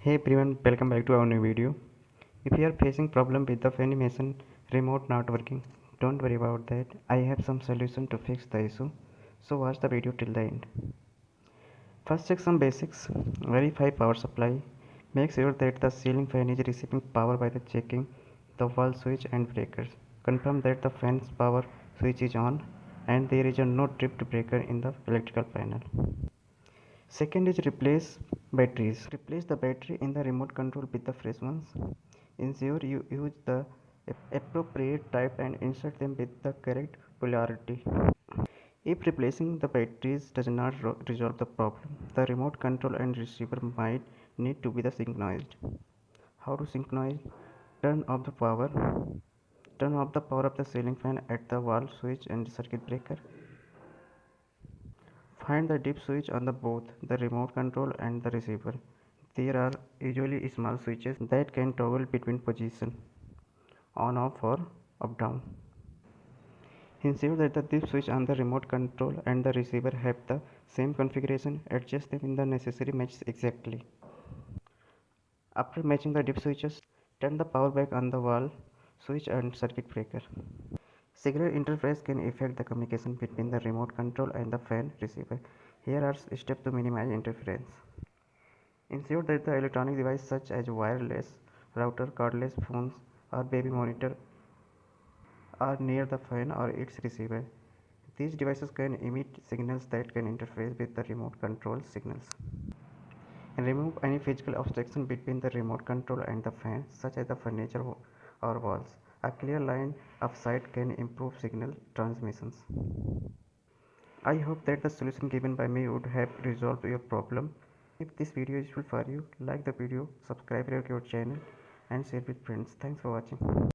Hey everyone, welcome back to our new video. If you are facing problem with the Funimation remote not working, don't worry about that. I have some solution to fix the issue. So watch the video till the end. First check some basics. Verify power supply. Make sure that the ceiling fan is receiving power by the checking the wall switch and breakers. Confirm that the fan's power switch is on and there is no tripped breaker in the electrical panel. Second is replace batteries. Replace the battery in the remote control with the fresh ones. Ensure you use the appropriate type and insert them with the correct polarity. If replacing the batteries does not resolve the problem, the remote control and receiver might need to be synchronized. How to synchronize? Turn off the power. Turn off the power of the ceiling fan at the wall switch and circuit breaker. Find the dip switch on both the remote control and the receiver. There are usually small switches that can toggle between position on off or up down. Ensure that the dip switch on the remote control and the receiver have the same configuration. Adjust them in the necessary matches exactly. After matching the dip switches, turn the power back on the wall switch and circuit breaker. Signal interference can affect the communication between the remote control and the fan receiver. Here are steps to minimize interference. Ensure that the electronic device such as wireless router, cordless phones or baby monitor are near the fan or its receiver. These devices can emit signals that can interfere with the remote control signals. And remove any physical obstruction between the remote control and the fan, such as the furniture or walls. A clear line of sight can improve signal transmissions. I hope that the solution given by me would have resolved your problem. If this video is useful for you, like the video, subscribe to our channel and share with friends. Thanks for watching.